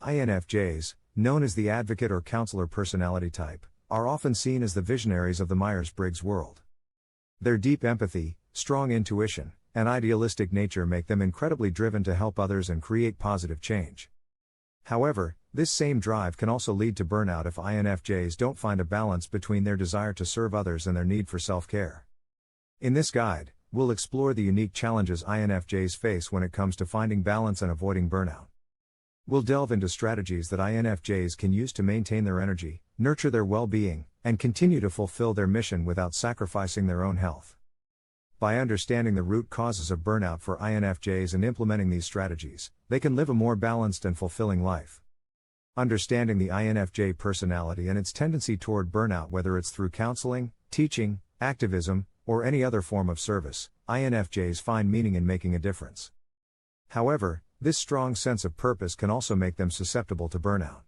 INFJs, known as the advocate or counselor personality type, are often seen as the visionaries of the Myers-Briggs world. Their deep empathy, strong intuition, and idealistic nature make them incredibly driven to help others and create positive change. However, this same drive can also lead to burnout if INFJs don't find a balance between their desire to serve others and their need for self-care. In this guide, we'll explore the unique challenges INFJs face when it comes to finding balance and avoiding burnout. We'll delve into strategies that INFJs can use to maintain their energy, nurture their well-being, and continue to fulfill their mission without sacrificing their own health. By understanding the root causes of burnout for INFJs and implementing these strategies, they can live a more balanced and fulfilling life. Understanding the INFJ personality and its tendency toward burnout, whether it's through counseling, teaching, activism, or any other form of service, INFJs find meaning in making a difference. However, this strong sense of purpose can also make them susceptible to burnout.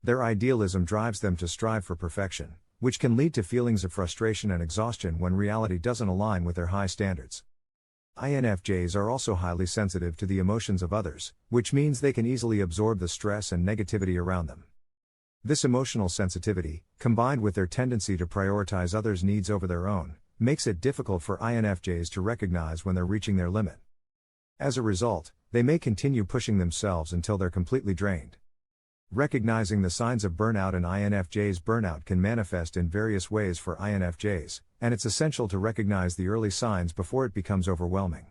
Their idealism drives them to strive for perfection, which can lead to feelings of frustration and exhaustion when reality doesn't align with their high standards. INFJs are also highly sensitive to the emotions of others, which means they can easily absorb the stress and negativity around them. This emotional sensitivity, combined with their tendency to prioritize others' needs over their own, makes it difficult for INFJs to recognize when they're reaching their limit. As a result, they may continue pushing themselves until they're completely drained. Recognizing the signs of burnout in INFJs. Burnout can manifest in various ways for INFJs, and it's essential to recognize the early signs before it becomes overwhelming.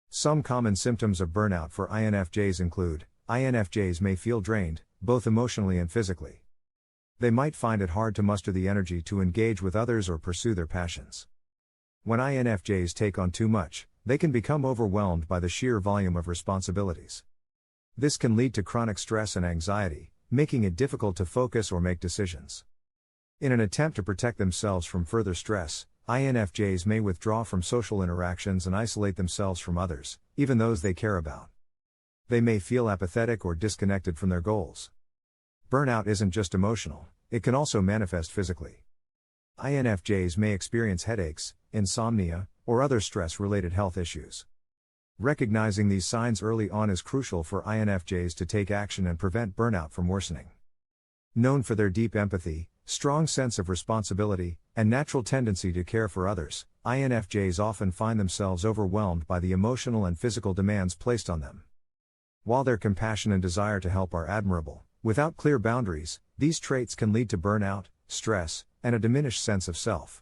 Some common symptoms of burnout for INFJs include: INFJs may feel drained, both emotionally and physically. They might find it hard to muster the energy to engage with others or pursue their passions. When INFJs take on too much, they can become overwhelmed by the sheer volume of responsibilities. This can lead to chronic stress and anxiety, making it difficult to focus or make decisions. In an attempt to protect themselves from further stress, INFJs may withdraw from social interactions and isolate themselves from others, even those they care about. They may feel apathetic or disconnected from their goals. Burnout isn't just emotional, it can also manifest physically. INFJs may experience headaches, insomnia, or other stress-related health issues. Recognizing these signs early on is crucial for INFJs to take action and prevent burnout from worsening. Known for their deep empathy, strong sense of responsibility, and natural tendency to care for others, INFJs often find themselves overwhelmed by the emotional and physical demands placed on them. While their compassion and desire to help are admirable, without clear boundaries, these traits can lead to burnout, stress, and a diminished sense of self.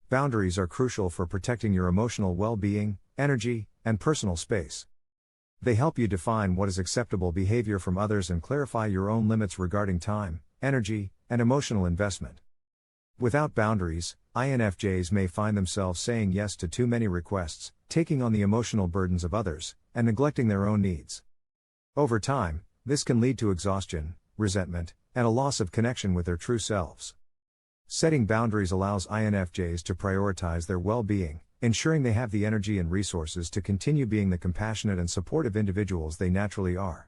Boundaries are crucial for protecting your emotional well-being, energy, and personal space. They help you define what is acceptable behavior from others and clarify your own limits regarding time, energy, and emotional investment. Without boundaries, INFJs may find themselves saying yes to too many requests, taking on the emotional burdens of others, and neglecting their own needs. Over time, this can lead to exhaustion, resentment, and a loss of connection with their true selves. Setting boundaries allows INFJs to prioritize their well-being, ensuring they have the energy and resources to continue being the compassionate and supportive individuals they naturally are.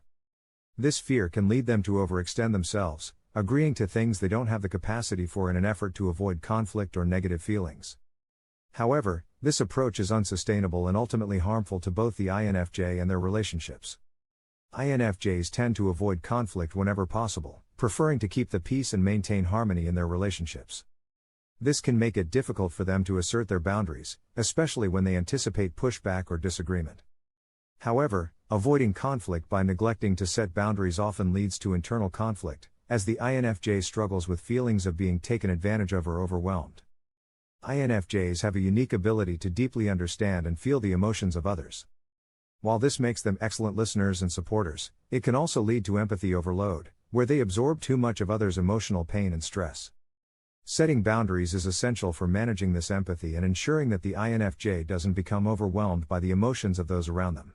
This fear can lead them to overextend themselves, agreeing to things they don't have the capacity for in an effort to avoid conflict or negative feelings. However, this approach is unsustainable and ultimately harmful to both the INFJ and their relationships. INFJs tend to avoid conflict whenever possible, preferring to keep the peace and maintain harmony in their relationships. This can make it difficult for them to assert their boundaries, especially when they anticipate pushback or disagreement. However, avoiding conflict by neglecting to set boundaries often leads to internal conflict, as the INFJ struggles with feelings of being taken advantage of or overwhelmed. INFJs have a unique ability to deeply understand and feel the emotions of others. While this makes them excellent listeners and supporters, it can also lead to empathy overload, where they absorb too much of others' emotional pain and stress. Setting boundaries is essential for managing this empathy and ensuring that the INFJ doesn't become overwhelmed by the emotions of those around them.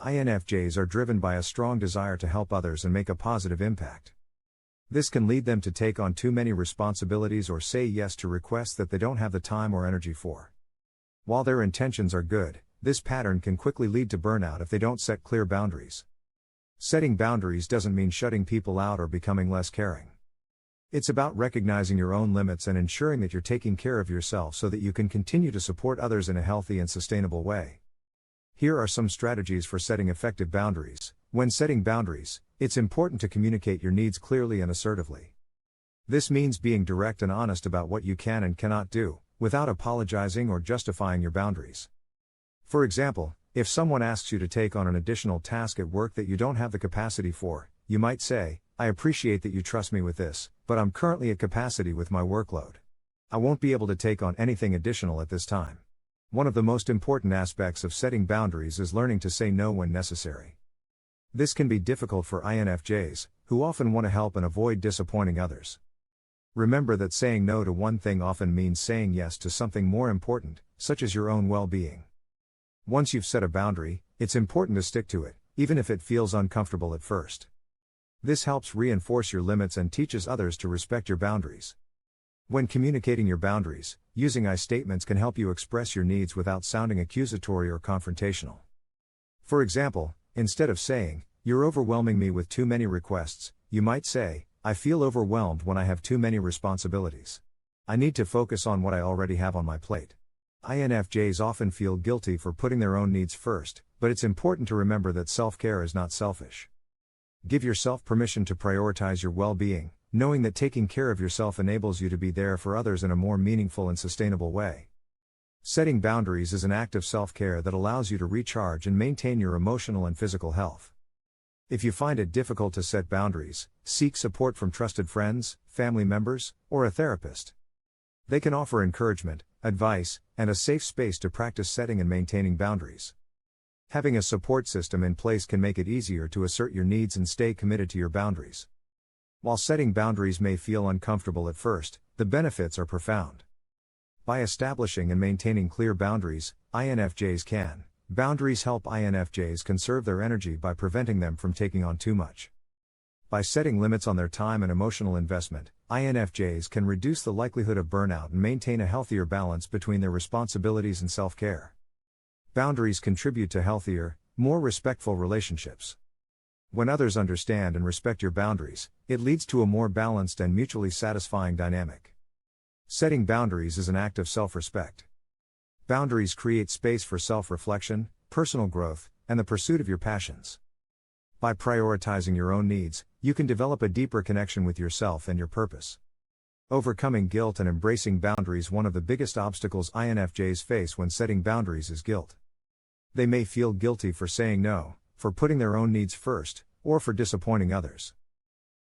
INFJs are driven by a strong desire to help others and make a positive impact. This can lead them to take on too many responsibilities or say yes to requests that they don't have the time or energy for. While their intentions are good, this pattern can quickly lead to burnout if they don't set clear boundaries. Setting boundaries doesn't mean shutting people out or becoming less caring. It's about recognizing your own limits and ensuring that you're taking care of yourself so that you can continue to support others in a healthy and sustainable way. Here are some strategies for setting effective boundaries. When setting boundaries, it's important to communicate your needs clearly and assertively. This means being direct and honest about what you can and cannot do, without apologizing or justifying your boundaries. For example, if someone asks you to take on an additional task at work that you don't have the capacity for, you might say, "I appreciate that you trust me with this, but I'm currently at capacity with my workload. I won't be able to take on anything additional at this time." One of the most important aspects of setting boundaries is learning to say no when necessary. This can be difficult for INFJs, who often want to help and avoid disappointing others. Remember that saying no to one thing often means saying yes to something more important, such as your own well-being. Once you've set a boundary, it's important to stick to it, even if it feels uncomfortable at first. This helps reinforce your limits and teaches others to respect your boundaries. When communicating your boundaries, using I statements can help you express your needs without sounding accusatory or confrontational. For example, instead of saying, "You're overwhelming me with too many requests," you might say, "I feel overwhelmed when I have too many responsibilities. I need to focus on what I already have on my plate." INFJs often feel guilty for putting their own needs first, but it's important to remember that self-care is not selfish. Give yourself permission to prioritize your well-being, knowing that taking care of yourself enables you to be there for others in a more meaningful and sustainable way. Setting boundaries is an act of self-care that allows you to recharge and maintain your emotional and physical health. If you find it difficult to set boundaries, seek support from trusted friends, family members, or a therapist. They can offer encouragement, advice, and a safe space to practice setting and maintaining boundaries. Having a support system in place can make it easier to assert your needs and stay committed to your boundaries. While setting boundaries may feel uncomfortable at first, the benefits are profound. By establishing and maintaining clear boundaries, INFJs can. Boundaries help INFJs conserve their energy by preventing them from taking on too much. By setting limits on their time and emotional investment, INFJs can reduce the likelihood of burnout and maintain a healthier balance between their responsibilities and self-care. Boundaries contribute to healthier, more respectful relationships. When others understand and respect your boundaries, it leads to a more balanced and mutually satisfying dynamic. Setting boundaries is an act of self-respect. Boundaries create space for self-reflection, personal growth, and the pursuit of your passions. By prioritizing your own needs, you can develop a deeper connection with yourself and your purpose. Overcoming guilt and embracing boundaries. One of the biggest obstacles INFJs face when setting boundaries is guilt. They may feel guilty for saying no, for putting their own needs first, or for disappointing others.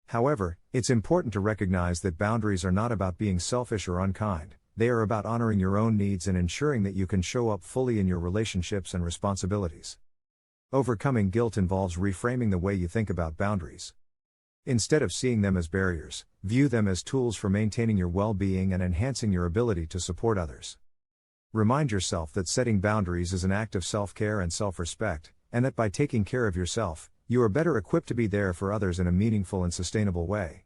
However, it's important to recognize that boundaries are not about being selfish or unkind. They are about honoring your own needs and ensuring that you can show up fully in your relationships and responsibilities. Overcoming guilt involves reframing the way you think about boundaries. Instead of seeing them as barriers, view them as tools for maintaining your well-being and enhancing your ability to support others. Remind yourself that setting boundaries is an act of self-care and self-respect, and that by taking care of yourself, you are better equipped to be there for others in a meaningful and sustainable way.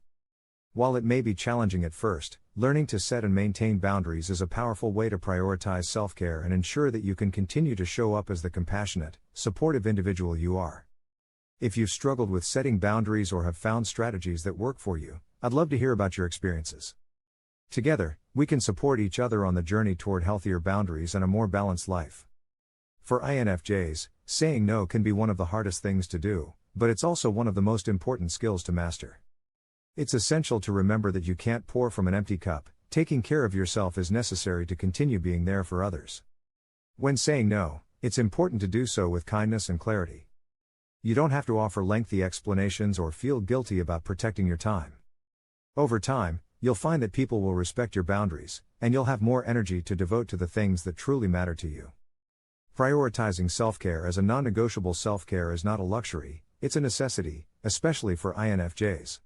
While it may be challenging at first, learning to set and maintain boundaries is a powerful way to prioritize self-care and ensure that you can continue to show up as the compassionate, supportive individual you are. If you've struggled with setting boundaries or have found strategies that work for you, I'd love to hear about your experiences. Together, we can support each other on the journey toward healthier boundaries and a more balanced life. For INFJs, saying no can be one of the hardest things to do, but it's also one of the most important skills to master. It's essential to remember that you can't pour from an empty cup. Taking care of yourself is necessary to continue being there for others. When saying no, it's important to do so with kindness and clarity. You don't have to offer lengthy explanations or feel guilty about protecting your time. Over time, you'll find that people will respect your boundaries, and you'll have more energy to devote to the things that truly matter to you. Prioritizing self-care as a non-negotiable. Self-care is not a luxury, it's a necessity, especially for INFJs.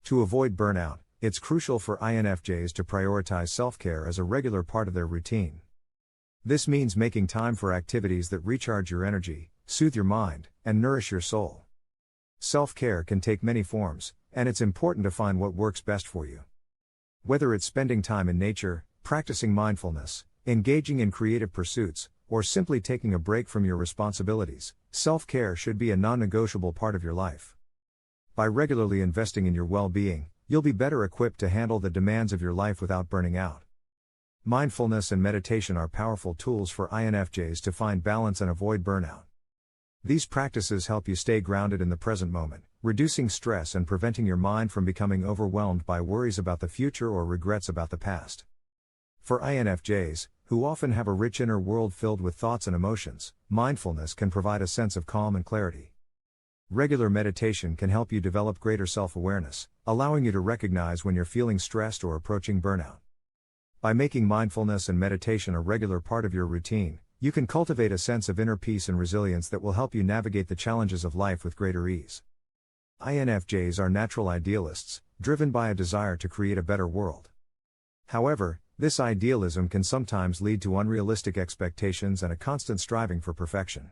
To avoid burnout, it's crucial for INFJs to prioritize self-care as a regular part of their routine. This means making time for activities that recharge your energy, soothe your mind, and nourish your soul. Self-care can take many forms, and it's important to find what works best for you. Whether it's spending time in nature, practicing mindfulness, engaging in creative pursuits, or simply taking a break from your responsibilities, self-care should be a non-negotiable part of your life. By regularly investing in your well-being, you'll be better equipped to handle the demands of your life without burning out. Mindfulness and meditation are powerful tools for INFJs to find balance and avoid burnout. These practices help you stay grounded in the present moment, reducing stress and preventing your mind from becoming overwhelmed by worries about the future or regrets about the past. For INFJs, who often have a rich inner world filled with thoughts and emotions, mindfulness can provide a sense of calm and clarity. Regular meditation can help you develop greater self-awareness, allowing you to recognize when you're feeling stressed or approaching burnout. By making mindfulness and meditation a regular part of your routine, you can cultivate a sense of inner peace and resilience that will help you navigate the challenges of life with greater ease. INFJs are natural idealists, driven by a desire to create a better world. However, this idealism can sometimes lead to unrealistic expectations and a constant striving for perfection.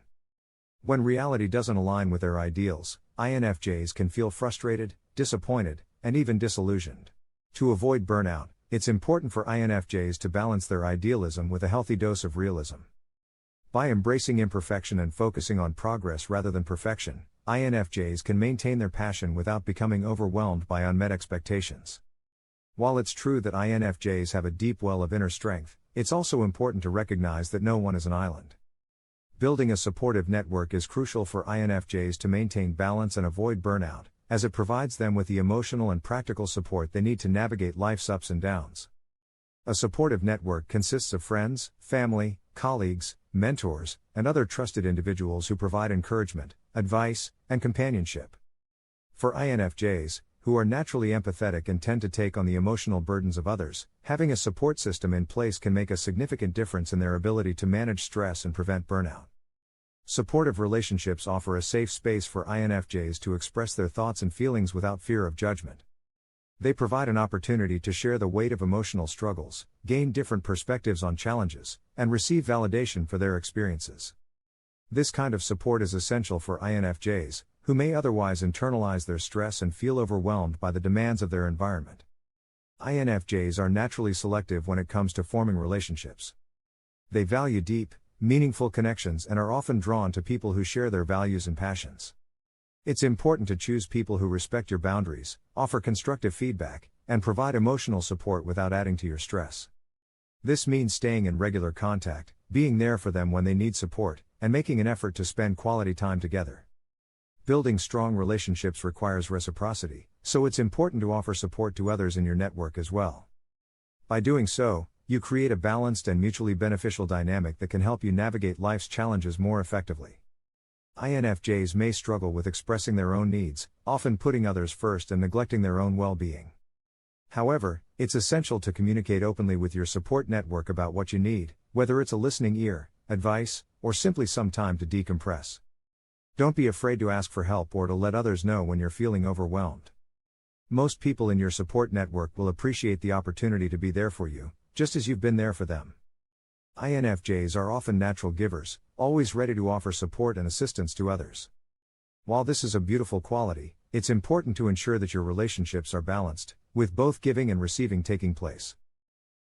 When reality doesn't align with their ideals, INFJs can feel frustrated, disappointed, and even disillusioned. To avoid burnout, it's important for INFJs to balance their idealism with a healthy dose of realism. By embracing imperfection and focusing on progress rather than perfection, INFJs can maintain their passion without becoming overwhelmed by unmet expectations. While it's true that INFJs have a deep well of inner strength, it's also important to recognize that no one is an island. Building a supportive network is crucial for INFJs to maintain balance and avoid burnout, as it provides them with the emotional and practical support they need to navigate life's ups and downs. A supportive network consists of friends, family, colleagues, mentors, and other trusted individuals who provide encouragement, advice, and companionship. For INFJs, who are naturally empathetic and tend to take on the emotional burdens of others, having a support system in place can make a significant difference in their ability to manage stress and prevent burnout. Supportive relationships offer a safe space for INFJs to express their thoughts and feelings without fear of judgment. They provide an opportunity to share the weight of emotional struggles, gain different perspectives on challenges, and receive validation for their experiences. This kind of support is essential for INFJs, who may otherwise internalize their stress and feel overwhelmed by the demands of their environment. INFJs are naturally selective when it comes to forming relationships. They value deep, meaningful connections and are often drawn to people who share their values and passions. It's important to choose people who respect your boundaries, offer constructive feedback, and provide emotional support without adding to your stress. This means staying in regular contact, being there for them when they need support, and making an effort to spend quality time together. Building strong relationships requires reciprocity, so it's important to offer support to others in your network as well. By doing so, you create a balanced and mutually beneficial dynamic that can help you navigate life's challenges more effectively. INFJs may struggle with expressing their own needs, often putting others first and neglecting their own well-being. However, it's essential to communicate openly with your support network about what you need, whether it's a listening ear, advice, or simply some time to decompress. Don't be afraid to ask for help or to let others know when you're feeling overwhelmed. Most people in your support network will appreciate the opportunity to be there for you, just as you've been there for them. INFJs are often natural givers, always ready to offer support and assistance to others. While this is a beautiful quality, it's important to ensure that your relationships are balanced, with both giving and receiving taking place.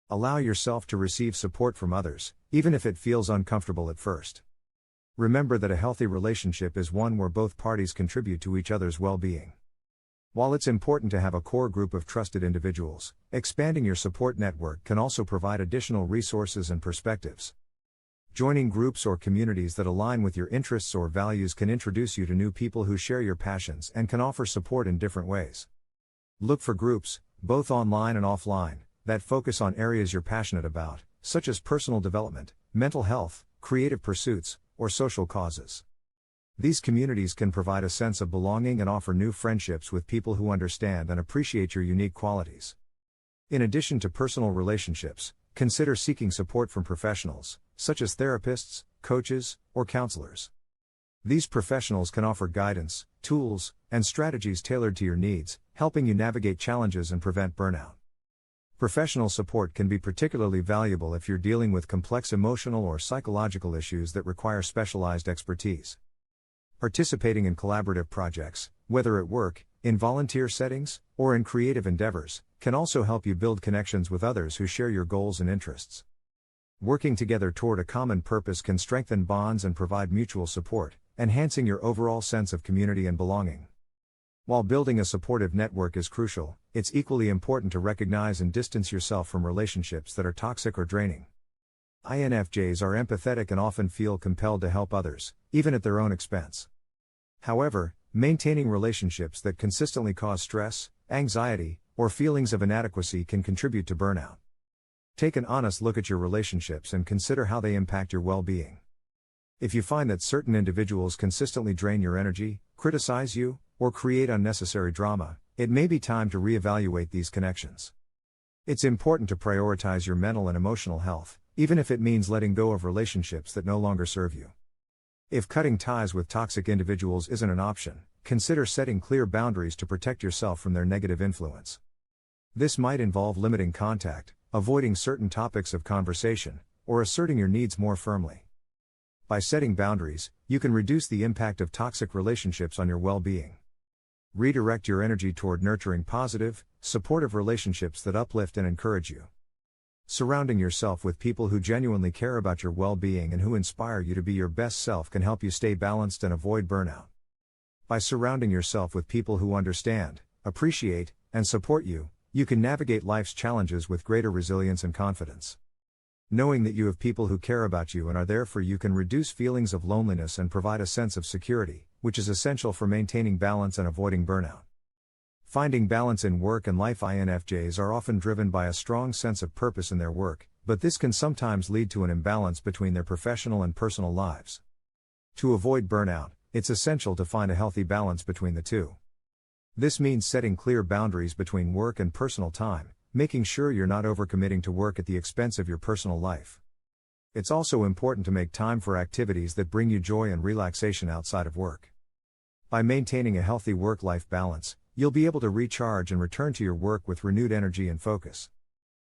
Allow yourself to receive support from others, even if it feels uncomfortable at first. Remember that a healthy relationship is one where both parties contribute to each other's well-being. While it's important to have a core group of trusted individuals, expanding your support network can also provide additional resources and perspectives. Joining groups or communities that align with your interests or values can introduce you to new people who share your passions and can offer support in different ways. Look for groups, both online and offline, that focus on areas you're passionate about, such as personal development, mental health, creative pursuits, or social causes. These communities can provide a sense of belonging and offer new friendships with people who understand and appreciate your unique qualities. In addition to personal relationships, consider seeking support from professionals, such as therapists, coaches, or counselors. These professionals can offer guidance, tools, and strategies tailored to your needs, helping you navigate challenges and prevent burnout. Professional support can be particularly valuable if you're dealing with complex emotional or psychological issues that require specialized expertise. Participating in collaborative projects, whether at work, in volunteer settings, or in creative endeavors, can also help you build connections with others who share your goals and interests. Working together toward a common purpose can strengthen bonds and provide mutual support, enhancing your overall sense of community and belonging. While building a supportive network is crucial, it's equally important to recognize and distance yourself from relationships that are toxic or draining. INFJs are empathetic and often feel compelled to help others, even at their own expense. However, maintaining relationships that consistently cause stress, anxiety, or feelings of inadequacy can contribute to burnout. Take an honest look at your relationships and consider how they impact your well-being. If you find that certain individuals consistently drain your energy, criticize you, or create unnecessary drama, it may be time to reevaluate these connections. It's important to prioritize your mental and emotional health, even if it means letting go of relationships that no longer serve you. If cutting ties with toxic individuals isn't an option, consider setting clear boundaries to protect yourself from their negative influence. This might involve limiting contact, avoiding certain topics of conversation, or asserting your needs more firmly. By setting boundaries, you can reduce the impact of toxic relationships on your well-being. Redirect your energy toward nurturing positive, supportive relationships that uplift and encourage you. Surrounding yourself with people who genuinely care about your well-being and who inspire you to be your best self can help you stay balanced and avoid burnout. By surrounding yourself with people who understand, appreciate, and support you, you can navigate life's challenges with greater resilience and confidence. Knowing that you have people who care about you and are there for you can reduce feelings of loneliness and provide a sense of security, which is essential for maintaining balance and avoiding burnout. Finding balance in work and life. INFJs are often driven by a strong sense of purpose in their work, but this can sometimes lead to an imbalance between their professional and personal lives. To avoid burnout, it's essential to find a healthy balance between the two. This means setting clear boundaries between work and personal time, making sure you're not overcommitting to work at the expense of your personal life. It's also important to make time for activities that bring you joy and relaxation outside of work. By maintaining a healthy work-life balance, you'll be able to recharge and return to your work with renewed energy and focus.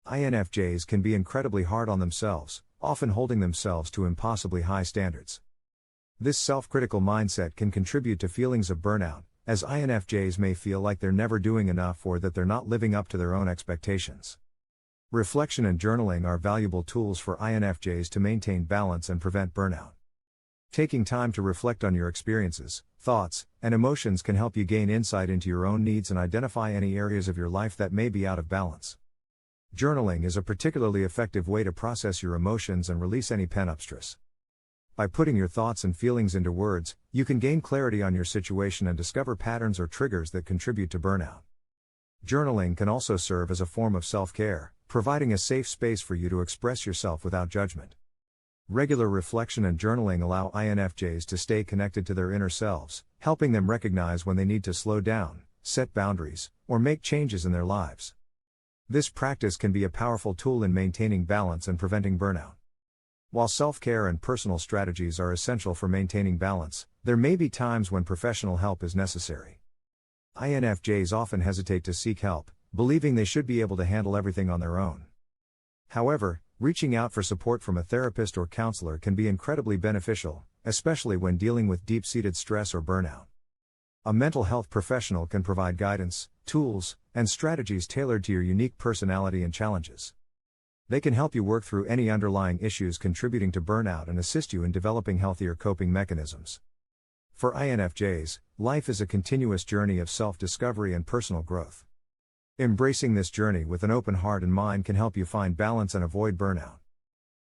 INFJs can be incredibly hard on themselves, often holding themselves to impossibly high standards. This self-critical mindset can contribute to feelings of burnout, as INFJs may feel like they're never doing enough or that they're not living up to their own expectations. Reflection and journaling are valuable tools for INFJs to maintain balance and prevent burnout. Taking time to reflect on your experiences, thoughts, and emotions can help you gain insight into your own needs and identify any areas of your life that may be out of balance. Journaling is a particularly effective way to process your emotions and release any pent-up stress. By putting your thoughts and feelings into words, you can gain clarity on your situation and discover patterns or triggers that contribute to burnout. Journaling can also serve as a form of self-care, providing a safe space for you to express yourself without judgment. Regular reflection and journaling allow INFJs to stay connected to their inner selves, helping them recognize when they need to slow down, set boundaries, or make changes in their lives. This practice can be a powerful tool in maintaining balance and preventing burnout. While self-care and personal strategies are essential for maintaining balance, there may be times when professional help is necessary. INFJs often hesitate to seek help, believing they should be able to handle everything on their own. However, reaching out for support from a therapist or counselor can be incredibly beneficial, especially when dealing with deep-seated stress or burnout. A mental health professional can provide guidance, tools, and strategies tailored to your unique personality and challenges. They can help you work through any underlying issues contributing to burnout and assist you in developing healthier coping mechanisms. For INFJs, life is a continuous journey of self-discovery and personal growth. Embracing this journey with an open heart and mind can help you find balance and avoid burnout.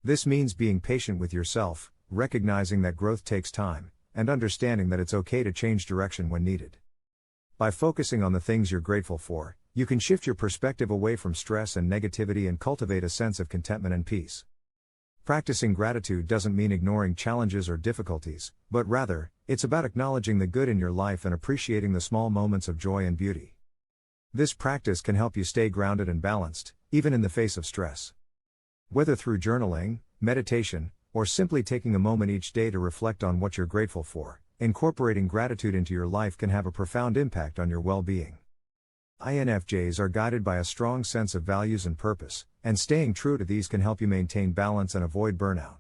This means being patient with yourself, recognizing that growth takes time, and understanding that it's okay to change direction when needed. By focusing on the things you're grateful for, you can shift your perspective away from stress and negativity and cultivate a sense of contentment and peace. Practicing gratitude doesn't mean ignoring challenges or difficulties, but rather, it's about acknowledging the good in your life and appreciating the small moments of joy and beauty. This practice can help you stay grounded and balanced, even in the face of stress. Whether through journaling, meditation, or simply taking a moment each day to reflect on what you're grateful for, incorporating gratitude into your life can have a profound impact on your well-being. INFJs are guided by a strong sense of values and purpose, and staying true to these can help you maintain balance and avoid burnout.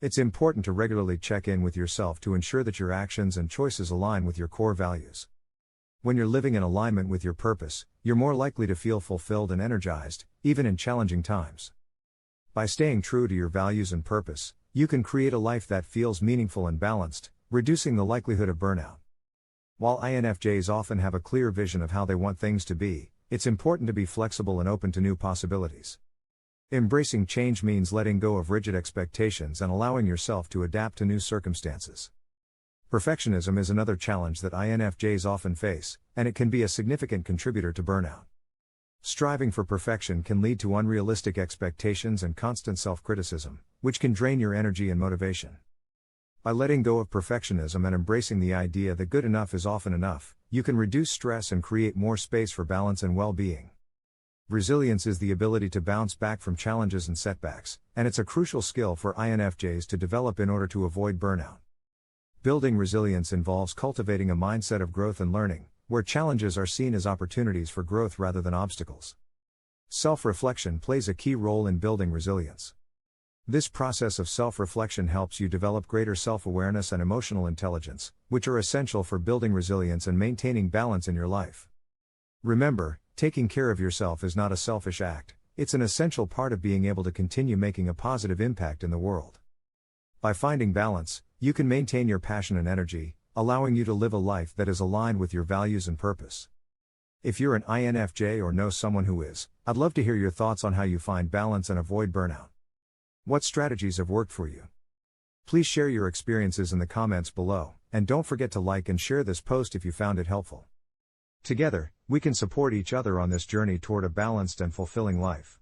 It's important to regularly check in with yourself to ensure that your actions and choices align with your core values. When you're living in alignment with your purpose, you're more likely to feel fulfilled and energized, even in challenging times. By staying true to your values and purpose, you can create a life that feels meaningful and balanced, reducing the likelihood of burnout. While INFJs often have a clear vision of how they want things to be, it's important to be flexible and open to new possibilities. Embracing change means letting go of rigid expectations and allowing yourself to adapt to new circumstances. Perfectionism is another challenge that INFJs often face, and it can be a significant contributor to burnout. Striving for perfection can lead to unrealistic expectations and constant self-criticism, which can drain your energy and motivation. By letting go of perfectionism and embracing the idea that good enough is often enough, you can reduce stress and create more space for balance and well-being. Resilience is the ability to bounce back from challenges and setbacks, and it's a crucial skill for INFJs to develop in order to avoid burnout. Building resilience involves cultivating a mindset of growth and learning, where challenges are seen as opportunities for growth rather than obstacles. Self-reflection plays a key role in building resilience. This process of self-reflection helps you develop greater self-awareness and emotional intelligence, which are essential for building resilience and maintaining balance in your life. Remember, taking care of yourself is not a selfish act, it's an essential part of being able to continue making a positive impact in the world. By finding balance, you can maintain your passion and energy, allowing you to live a life that is aligned with your values and purpose. If you're an INFJ or know someone who is, I'd love to hear your thoughts on how you find balance and avoid burnout. What strategies have worked for you? Please share your experiences in the comments below, and don't forget to like and share this post if you found it helpful. Together, we can support each other on this journey toward a balanced and fulfilling life.